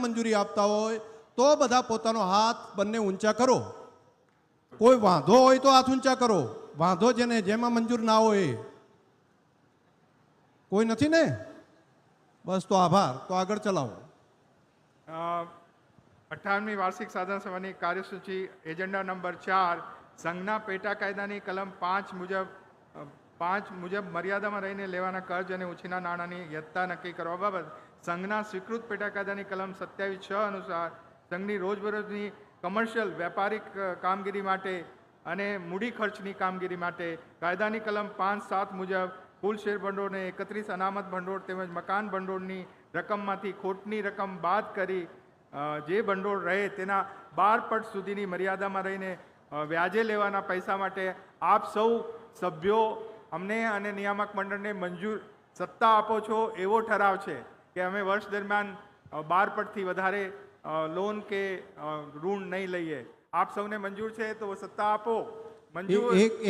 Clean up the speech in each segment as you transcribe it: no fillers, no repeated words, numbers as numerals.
મંજૂરી આપતા હોય તો બધા પોતાનો હાથ બંને ઊંચા કરો. કોઈ વાંધો હોય તો હાથ ઊંચા કરો. વાંધો જેને જેમાં મંજૂર ના હોય કોઈ નથી ને? બસ તો આભાર. તો આગળ ચલાવો. 58મી વાર્ષિક સાધારણ સભાની કાર્યસૂચિ એજન્ડા નંબર 4 સંઘના પેટા કાયદાની કલમ 5 મુજબ મર્યાદામાં રહીને લેવાના કર્જ અને ઉછીના નાણાંની યથા નક્કી કરવા બાબત સંઘના સ્વીકૃત પેટા કાયદાની કલમ 27(6) અનુસાર સંઘની રોજબરોજની કમર્શિયલ વ્યાપારિક કામગીરી માટે અને મૂડી ખર્ચની કામગીરી માટે કાયદાની કલમ 5(7) મુજબ કુલ શેર ભંડોળને 31 અનામત ભંડોળ તેમજ મકાન ભંડોળની રકમમાંથી ખોટની રકમ બાદ કરી જે ભંડોળ રહે તેના 12 પટ સુધીની મર્યાદામાં રહીને વ્યાજે લેવાના પૈસા માટે આપ સૌ સભ્યો અમને અને નિયામક મંડળને મંજૂર સત્તા આપો છો એવો ઠરાવ છે કે અમે વર્ષ દરમિયાન 12 પટથી વધારે લોન કે ઋણ નહીં લઈએ. આપ સૌને મંજૂર છે તો સત્તા આપો.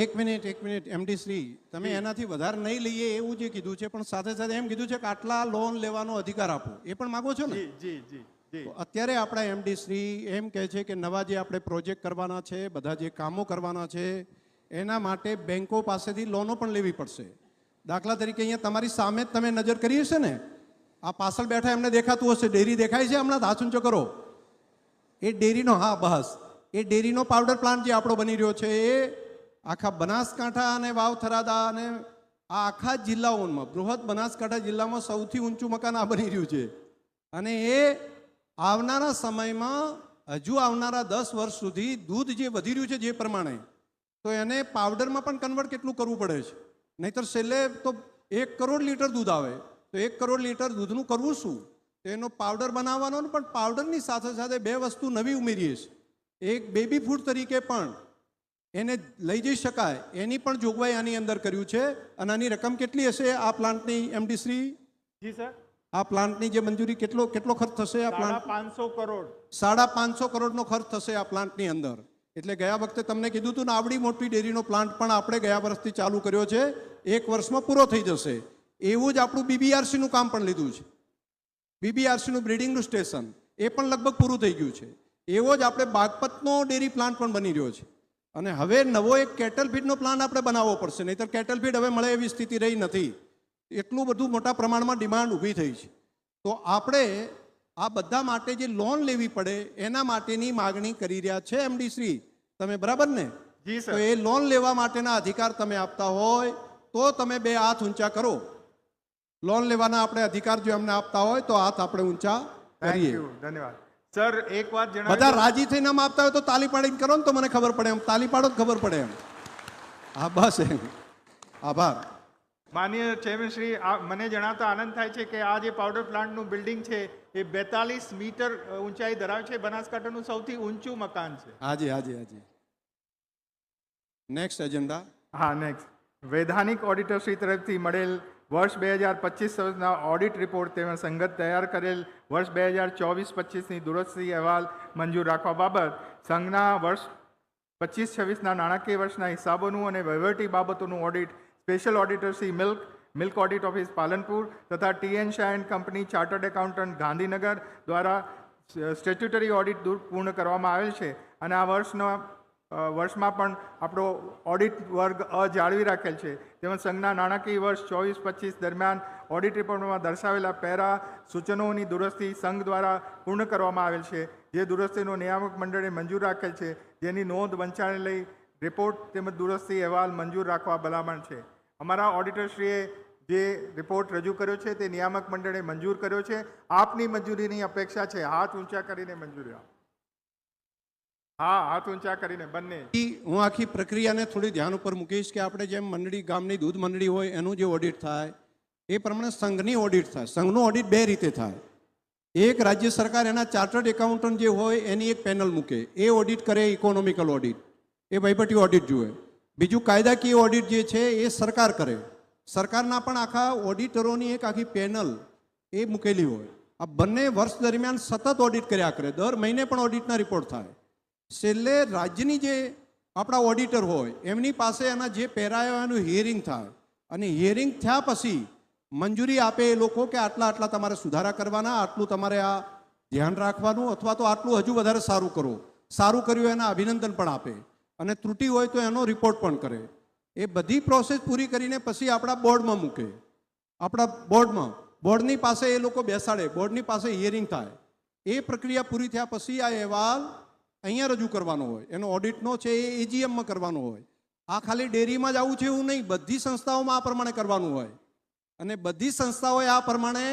એક મિનિટ એમડી શ્રી, તમે એનાથી વધારે નહીં લઈએ એવું જે કીધું છે, પણ સાથે સાથે એમ કીધું છે કે આટલા લોન લેવાનો અધિકાર આપો, એ પણ માગો છો ને? જી જી જી. અત્યારે આપણા એમડી શ્રી એમ કહે છે કે નવા જે આપણે પ્રોજેક્ટ કરવાના છે, બધા જે કામો કરવાના છે, એના માટે બેંકો પાસેથી લોનો પણ લેવી પડશે. દાખલા તરીકે અહીંયા તમારી સામે જ તમે નજર કરી હશે ને, આ પાછળ બેઠા એમને દેખાતું હશે, ડેરી દેખાય છે હમણાં? હાથ ઊંચો કરો. એ ડેરીનો, હા બસ, એ ડેરીનો પાવડર પ્લાન્ટ જે આપણો બની રહ્યો છે એ આખા બનાસકાંઠા અને વાવ થરાદા અને આ આખા જિલ્લાઓમાં, બૃહદ બનાસકાંઠા જિલ્લામાં સૌથી ઊંચું મકાન આ બની રહ્યું છે. અને એ આવનારા સમયમાં, હજુ આવનારા 10 વર્ષ સુધી દૂધ જે વધી રહ્યું છે જે પ્રમાણે, તો એને પાવડરમાં પણ કન્વર્ટ કેટલું કરવું પડે છે. નહીંતર છેલ્લે તો 1 કરોડ લીટર દૂધ આવે, તો 1 કરોડ લીટર દૂધનું કરવું શું? તો એનો પાવડર બનાવવાનો, પણ પાવડરની સાથે સાથે 2 વસ્તુ નવી ઉમેરીએ છીએ. એક બેબી ફૂડ તરીકે પણ એને લઈ જઈ શકાય એની પણ જોગવાઈ આની અંદર કર્યું છે. અને આની રકમ કેટલી હશે આ પ્લાન્ટની, એમડી શ્રી? જી સર. આ પ્લાન્ટની જે મંજૂરી કેટલો ખર્ચ થશે? આ પ્લાન્ટ 550 કરોડ. 550 કરોડનો ખર્ચ થશે આ પ્લાન્ટની અંદર. એટલે ગયા વખતે તમને કીધું હતું ને, આવડી મોટી ડેરીનો પ્લાન્ટ પણ આપણે ગયા વર્ષથી ચાલુ કર્યો છે, 1 વર્ષમાં પૂરો થઈ જશે. એવું જ આપણું BBRCનું કામ પણ લીધું છે. BBRCનું બ્રીડિંગનું સ્ટેશન એ પણ લગભગ પૂરું થઈ ગયું છે. એવો જ આપણે બાગપતનો ડેરી પ્લાન્ટ પણ બની રહ્યો છે. અને હવે નવો એક કેટલ ફીડનો પ્લાન આપણે બનાવવો પડશે, નહીંતર કેટલ ફીડ હવે મળે એવી સ્થિતિ રહી નથી. એટલું બધું મોટા પ્રમાણમાં ડિમાન્ડ ઊભી થઈ છે. તો આપણે આ બધા માટે જે લોન લેવી પડે એના માટેની માગણી કરી રહ્યા છે એમડી શ્રી, તમે બરાબર ને? જી સર. તો એ લોન લેવા માટેના અધિકાર તમે આપતા હોય તો તમે 2 હાથ ઊંચા કરો. લોન લેવાના આપણે અધિકાર જો એમને આપતા હોય તો હાથ આપણે ઊંચા કરીએ. ધન્યવાદ સર. એક વાત જણાવો, બધા રાજી થઈને આમ આપતા હોય તો તાલી પાડીને કરો ને, તો મને ખબર પડે. એમ તાલી પાડો તો ખબર પડે એમ. હા બસ એમ. આભાર. માનનીય ચેરમેન શ્રી, મને જણાવતા આનંદ થાય છે કે આ જે પાવડર પ્લાન્ટનું બિલ્ડિંગ છે એ 42 મીટર ઊંચાઈ ધરાવે છે. બનાસકાંઠાનું સૌથી ઊંચું મકાન છે. હાજી. Next agenda. હા, નેક્સ્ટ. વૈધાનિક ઓડિટર શ્રી તરફથી મળેલ વર્ષ 2025-26ના ઓડિટ રિપોર્ટ તેમજ સંગત તૈયાર કરેલ વર્ષ 2024-25ની દુરસ્તી અહેવાલ મંજૂર રાખવા બાબત સંઘના વર્ષ 25-26ના નાણાકીય વર્ષના હિસાબોનું અને વહીવટી બાબતોનું audit special auditor Shri milk audit office Palanpur તથા TN Shah and company chartered accountant Gandhinagar દ્વારા સ્ટેચ્યુટરી ઓડિટ પૂર્ણ કરવામાં આવેલ છે. અને આ વર્ષમાં પણ આપણો ઓડિટ વર્ગ જાળવી રાખેલ છે. તેમજ સંઘના નાણાકીય વર્ષ 24-25 દરમિયાન ઓડિટ રિપોર્ટમાં દર્શાવેલા પેરા સૂચનોની દુરસ્તી સંઘ દ્વારા પૂર્ણ કરવામાં આવેલ છે, જે દુરસ્તીનો નિયામક મંડળે મંજૂર રાખેલ છે, જેની નોંધ વંચાણે લઈ રિપોર્ટ તેમજ દુરસ્તી અહેવાલ મંજૂર રાખવા ભલામણ છે. અમારા ઓડિટરશ્રીએ જે રિપોર્ટ રજૂ કર્યો છે તે નિયામક મંડળે મંજૂર કર્યો છે. આપની મંજૂરીની અપેક્ષા છે. હાથ ઊંચા કરીને મંજૂરી. હા, હાથ ઊંચા કરીને બંને. હું આખી પ્રક્રિયાને થોડી ધ્યાન ઉપર મૂકીશ કે આપણે જેમ મંડળી, ગામની દૂધ મંડળી હોય એનું જે ઓડિટ થાય એ પ્રમાણે સંઘની ઓડિટ થાય. સંઘનું ઓડિટ 2 રીતે થાય. એક, રાજ્ય સરકાર એના ચાર્ટર્ડ એકાઉન્ટન્ટ જે હોય એની એક પેનલ મૂકે, એ ઓડિટ કરે, ઇકોનોમિકલ ઓડિટ, એ વહીવટી ઓડિટ જુએ. બીજું, કાયદાકીય ઓડિટ જે છે એ સરકાર કરે. સરકારના પણ આખા ઓડિટરોની એક આખી પેનલ એ મૂકેલી હોય. આ બંને વર્ષ દરમિયાન સતત ઓડિટ કર્યા કરે. દર મહિને પણ ઓડિટના રિપોર્ટ થાય. છેલ્લે રાજ્યની જે આપણા ઓડિટર હોય એમની પાસે એના જે પેરાયો એનું હિયરિંગ થાય. અને હિયરિંગ થયા પછી મંજૂરી આપે એ લોકો કે આટલા તમારે સુધારા કરવાના, આટલું તમારે આ ધ્યાન રાખવાનું, અથવા તો આટલું હજુ વધારે સારું કરો, સારું કર્યું એના અભિનંદન પણ આપે, અને ત્રુટિ હોય તો એનો રિપોર્ટ પણ કરે. એ બધી પ્રોસેસ પૂરી કરીને પછી આપણા બોર્ડમાં મૂકે. આપણા બોર્ડની પાસે એ લોકો બેસાડે, બોર્ડની પાસે હિયરિંગ થાય. એ પ્રક્રિયા પૂરી થયા પછી આ અહેવાલ અહીંયા રજૂ કરવાનો હોય. એનો ઓડિટનો છે એ એજીએમમાં કરવાનો હોય. આ ખાલી ડેરીમાં જ આવું છે એવું નહીં, બધી સંસ્થાઓમાં આ પ્રમાણે કરવાનું હોય. અને બધી સંસ્થાઓએ આ પ્રમાણે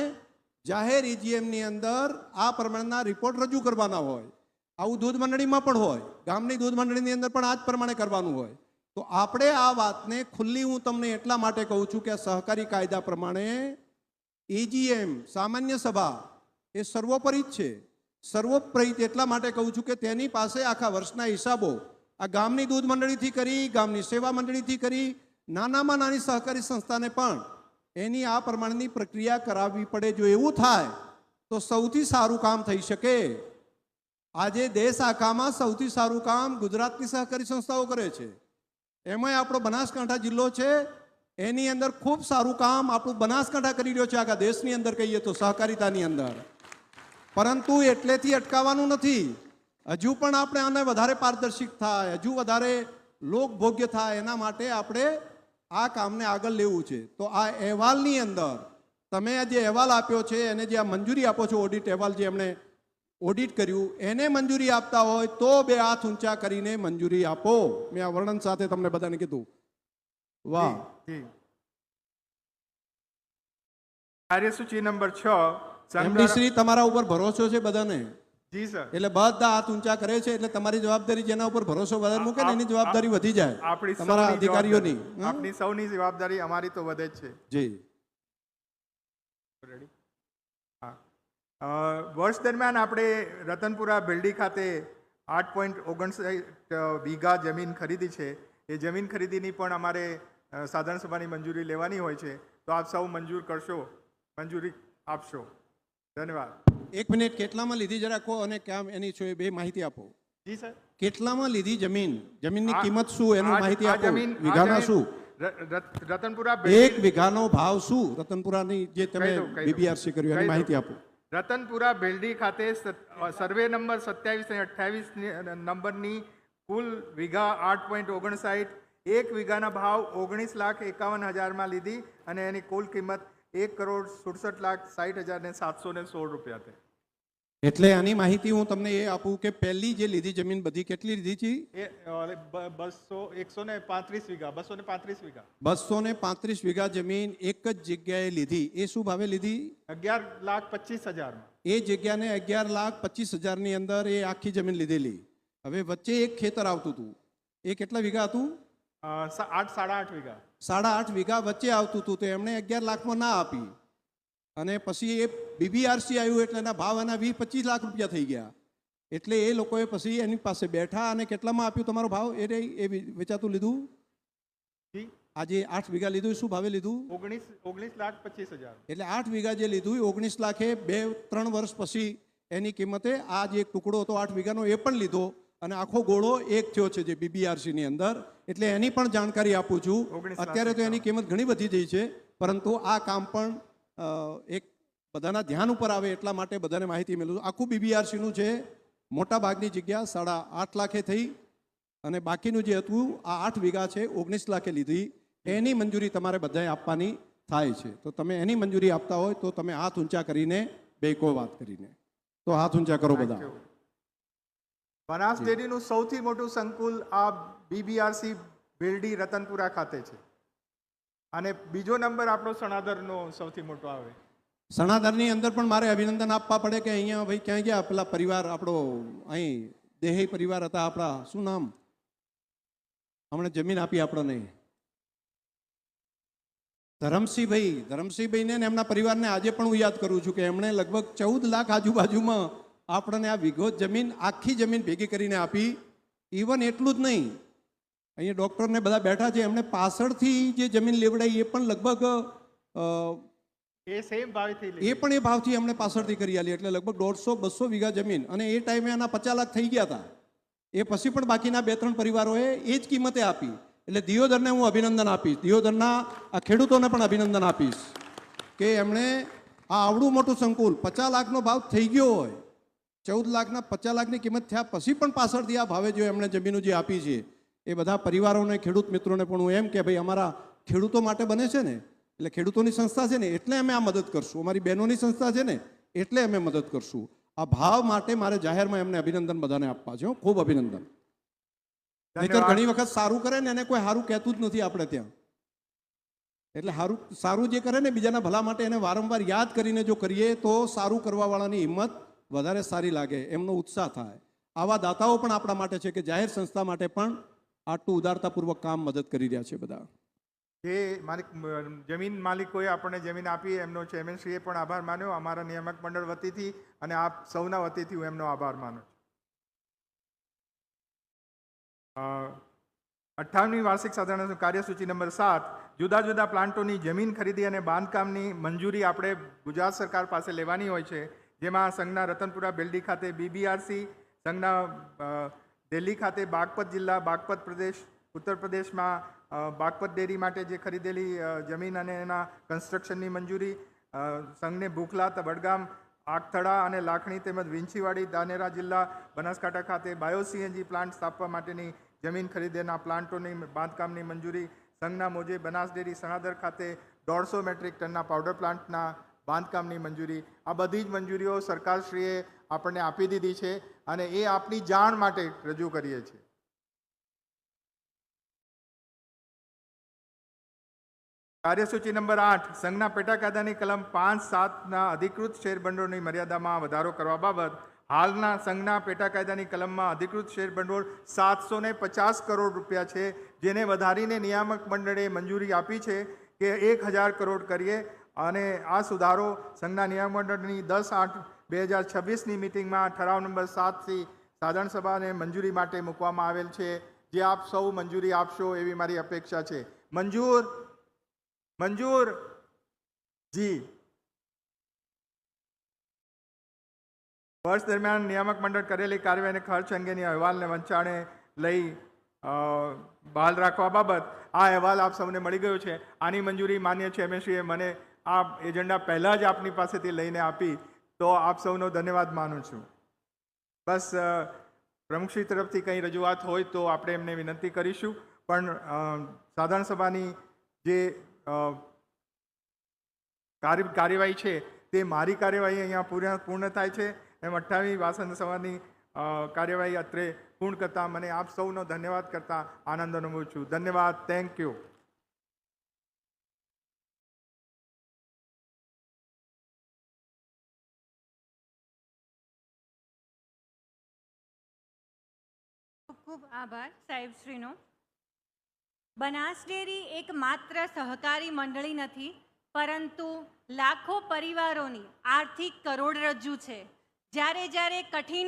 જાહેર એજીએમની અંદર આ પ્રમાણેના રિપોર્ટ રજૂ કરવાના હોય. આવું દૂધ મંડળીમાં પણ હોય, ગામની દૂધ મંડળીની અંદર પણ આ જ પ્રમાણે કરવાનું હોય. તો આપણે આ વાતને ખુલ્લી હું તમને એટલા માટે કહું છું કે સહકારી કાયદા પ્રમાણે એજીએમ સામાન્ય સભા એ સર્વોપરી જ છે. સર્વોપરી એટલા માટે કહું છું કે તેની પાસે આખા વર્ષના હિસાબો આ ગામની દૂધ મંડળીથી કરી, ગામની સેવા મંડળીથી કરી, નાનામાં નાની સહકારી સંસ્થાને પણ એની આ પ્રમાણેની પ્રક્રિયા કરાવવી પડે. જો એવું થાય તો સૌથી સારું કામ થઈ શકે. આજે દેશ આખામાં સૌથી સારું કામ ગુજરાતની સહકારી સંસ્થાઓ કરે છે. એમાંય આપણો બનાસકાંઠા જિલ્લો છે, એની અંદર ખૂબ સારું કામ આપણું બનાસકાંઠા કરી રહ્યો છે આખા દેશની અંદર કહીએ તો સહકારિતાની અંદર. પરંતુ એટલેથી અટકાવવાનું નથી. હજુ પણ આપણે આને વધારે પારદર્શિક થાય, હજુ વધારે લોકભોગ્ય થાય, એના માટે આપણે આ કામને આગળ લેવું છે. તો આ અહેવાલની અંદર તમે જે અહેવાલ આપ્યો છે, એને જે આ મંજૂરી આપો છો, ઓડિટ અહેવાલ જે એમણે ઓડિટ કર્યું, એને મંજૂરી આપતા હોય તો બે હાથ ઊંચા કરીને મંજૂરી આપો. મેં આ વર્ણન સાથે તમને બધાને કીધું. વાહ. કાર્યસૂચિ નંબર 6 એમડી શ્રી, તમારા ઉપર ભરોસો છે બધાને? જી સર. એટલે બધા હાથ ઊંચા કરે છે, એટલે તમારી જવાબદારી જેના ઉપર ભરોસો વધારે મૂકે ને એની જવાબદારી વધી જાય આપણી તમારા અધિકારીઓની. આપણી સૌની જવાબદારી, અમારી તો વધે જ છે. જી. વર્ષ દરમિયાન આપણે રતનપુરા ભેલડી ખાતે 8.59 વીઘા જમીન ખરીદી છે. એ જમીન ખરીદીની પણ અમારે સાધારણ સભાની મંજૂરી લેવાની હોય છે. તો આપ સૌ મંજૂર કરશો, મંજૂરી આપશો. ધન્યવાદ. એક મિનિટ, કેટલામાં લીધી જરા કહો, અને ક્યાં એની છો એ બે માહિતી આપો. જી સર. કેટલામાં લીધી જમીન, જમીનની કિંમત શું એનું માહિતી આપો. જમીન વીઘાના શું, રતનપુરા એક વીઘાનો ભાવ શું, રતનપુરાની જે તમે બીબીઆરસી કર્યું એની માહિતી આપો. રતનપુરા ભેલડી ખાતે સર્વે નંબર 27 અને 28 નંબરની કુલ વીઘા 8.59, એક વીઘાના ભાવ 19,51,000 લીધી અને એની કુલ કિંમત 1,67,60,716 રૂપિયા છે. એટલે આની માહિતી હું તમને એ આપું કે પહેલી જે લીધી જમીન બધી કેટલી લીધી છે? એ 135 વીઘા 235 વીઘા જમીન એક જ જગ્યાએ લીધી. એ શું ભાવે લીધી? 11,25,000. એ જગ્યાને 11,25,000 ની અંદર એ આખી જમીન લીધેલી. હવે વચ્ચે એક ખેતર આવતું હતું, એ કેટલા વીઘા હતું? 8.5 વીઘા. 8.5 વીઘા વચ્ચે આવતું હતું, તો એમણે 11 લાખમાં ના આપી. અને પછી એ બીબીઆરસી આવ્યું એટલે એના ભાવ એના 20-25 લાખ રૂપિયા થઈ ગયા. એટલે એ લોકોએ પછી એની પાસે બેઠા અને કેટલામાં આપ્યું તમારો ભાવ? એ વેચાતું લીધું. આજે 8 વીઘા લીધું, શું ભાવે લીધું? 19,25,000. એટલે 8 વીઘા જે લીધું 19 લાખે 2-3 વર્ષ પછી એની કિંમતે આ જે એક ટુકડો હતો 8 વીઘાનો એ પણ લીધો અને આખો ગોળો એક થયો છે જે બીબીઆરસી ની અંદર. એટલે એની પણ જાણકારી આપું છું. અત્યારે તો એની કિંમત ઘણી વધી ગઈ છે, પરંતુ આ કામ પણ એક બધાના ધ્યાન ઉપર આવે એટલા માટે બધાને માહિતી મેળવું. આખું બીબીઆરસી નું છે, મોટા ભાગની જગ્યા 8.5 લાખે થઈ અને બાકીનું જે હતું આ 8 વીઘા છે 19 લાખે લીધી. એની મંજૂરી તમારે બધાએ આપવાની થાય છે. તો તમે એની મંજૂરી આપતા હોય તો તમે હાથ ઊંચા કરીને બેકો વાત કરીને તો હાથ ઊંચા કરો બધા. બનાસ ડેરીનું સૌથી મોટું સંકુલ આ બીબીઆરસી ભેલડી રતનપુરા ખાતે છે અને બીજો નંબર આપણો સણાદરનો સૌથી મોટો આવે. સણાદરની અંદર પણ મારે અભિનંદન આપવા પડે કે અહીંયા ભાઈ ક્યાં ગયા પેલા પરિવાર આપણો અહીં દેહી પરિવાર હતા આપણા, શું નામ, હમણાં જમીન આપી આપણને, ધરમસિંહભાઈને ને એમના પરિવારને આજે પણ હું યાદ કરું છું કે એમણે લગભગ 14 લાખ આજુબાજુમાં આપણને આ વીઘો જમીન આખી જમીન ભેગી કરીને આપી. ઇવન એટલું જ નહીં, અહીંયા ડૉક્ટરને બધા બેઠા છે, એમણે પાછળથી જે જમીન લેવડાવી એ પણ લગભગ એ પણ એ ભાવથી અમને પાછળથી કરી આલી. એટલે લગભગ 150-200 વીઘા જમીન અને એ ટાઈમે એના 50 લાખ થઈ ગયા હતા. એ પછી પણ બાકીના 2-3 પરિવારોએ એ જ કિંમતે આપી. એટલે દિયોદરને હું અભિનંદન આપીશ, દિયોદરના આ ખેડૂતોને પણ અભિનંદન આપીશ કે એમણે આ આવડું મોટું સંકુલ 50 લાખનો ભાવ થઈ ગયો હોય 14 લાખના 50 લાખની કિંમત થયા પછી પણ પાછળથી આ ભાવે જો એમણે જમીનો જે આપી છે એ બધા પરિવારોને ખેડૂત મિત્રોને પણ હું એમ કે ભાઈ અમારા ખેડૂતો માટે બને છે ને, એટલે ખેડૂતોની સંસ્થા છે ને એટલે અમે આ મદદ કરશું, અમારી બહેનોની સંસ્થા છે ને એટલે અમે મદદ કરશું. આ ભાવ માટે મારે જાહેરમાં એમને અભિનંદન બધાને આપવા છે. ખૂબ અભિનંદન. નહીંતર ઘણી વખત સારું કરે ને એને કોઈ સારું કહેતું જ નથી આપણે ત્યાં. એટલે સારું જે કરે ને બીજાના ભલા માટે એને વારંવાર યાદ કરીને જો કરીએ તો સારું કરવાવાળાની હિંમત વધારે સારી લાગે, એમનો ઉત્સાહ થાય. આવા દાતાઓ પણ આપણા માટે છે કે જાહેર સંસ્થા માટે પણ આટલું ઉદારતાપૂર્વક કામ મદદ કરી રહ્યા છે બધા. જે માલિક જમીન માલિકોએ આપણને જમીન આપી એમનો ચેરમેનશ્રીએ પણ આભાર માન્યો. અમારા નિયામક મંડળ વતીથી અને આપ સૌના વતીથી હું એમનો આભાર માનું છું. 58મી વાર્ષિક સાધારણ કાર્યસૂચિ નંબર 7 જુદા જુદા પ્લાન્ટોની જમીન ખરીદી અને બાંધકામની મંજૂરી આપણે ગુજરાત સરકાર પાસે લેવાની હોય છે. જેમાં સંઘના રતનપુરા બેલડી ખાતે BBRC, સંઘના દિલ્હી ખાતે બાગપત જિલ્લા, બાગપત પ્રદેશ, ઉત્તર પ્રદેશમાં બાગપત ડેરી માટે જે ખરીદેલી જમીન અને એના કન્સ્ટ્રક્શનની મંજૂરી, સંઘને ભૂખલા, વડગામ, આગથળા અને લાખણી તેમજ વિંછીવાડી, ધાનેરા જિલ્લા, બનાસકાંઠા ખાતે બાયો-CNG પ્લાન્ટ સ્થાપવા માટેની જમીન ખરીદેના પ્લાન્ટોની બાંધકામની મંજૂરી, સંઘના મોજે બનાસ ડેરી સણાદર ખાતે 150 મેટ્રિક ટનના પાવડર પ્લાન્ટના બાંધકામની મંજૂરી. આ બધી જ મંજૂરીઓ સરકારશ્રીએ આપણને આપી દીધી છે અને એ આપની જાણ માટે રજૂ કરીએ છીએ. કાર્યસૂચિ નંબર 8 સંઘના પેટા કાયદાની કલમ 5(7) અધિકૃત શેરભંડોળની મર્યાદામાં વધારો કરવા બાબત હાલના સંઘના પેટા કાયદાની કલમમાં અધિકૃત શેરભંડોળ 750 કરોડ રૂપિયા છે, જેને વધારીને નિયામક મંડળે મંજૂરી આપી છે કે 1000 કરોડ કરીએ. અને આ સુધારો સંઘના નિયામક મંડળની 10/8/2026ની મિટિંગમાં ઠરાવ નંબર 7થી સાધારણ સભાને મંજૂરી માટે મૂકવામાં આવેલ છે, જે આપ સૌ મંજૂરી આપશો એવી મારી અપેક્ષા છે. મંજૂર જી. વર્ષ દરમિયાન નિયામક મંડળ કરેલી કાર્યવાહી અને ખર્ચ અંગેની અહેવાલને વંચાણે લઈ બહાલ રાખવા બાબત આ અહેવાલ આપ સૌને મળી ગયો છે. આની મંજૂરી માન્ય ચેરમેનશ્રીએ મને આ એજન્ડા પહેલાં જ આપની પાસેથી લઈને આપી, તો આપ સૌનો ધન્યવાદ માનું છું. બસ પ્રમુખશ્રી તરફથી કંઈ રજૂઆત હોય તો આપણે એમને વિનંતી કરીશું, પણ સાધારણ સભાની જે કાર્યવાહી છે તે મારી કાર્યવાહી અહીંયા પૂર્ણ થાય છે. એમ 28મી વાસંત સભાની કાર્યવાહી અત્રે પૂર્ણ કરતા મને આપ સૌનો ધન્યવાદ કરતા આનંદ અનુભવું છું. ધન્યવાદ. Thank you. ખૂબ આભાર સાહેબશ્રીનો. બનાસ ડેરી એક માત્ર સહકારી મંડળી નથી, પરંતુ લાખો પરિવારોની આર્થિક કરોડરજ્જુ છે. જ્યારે કઠિન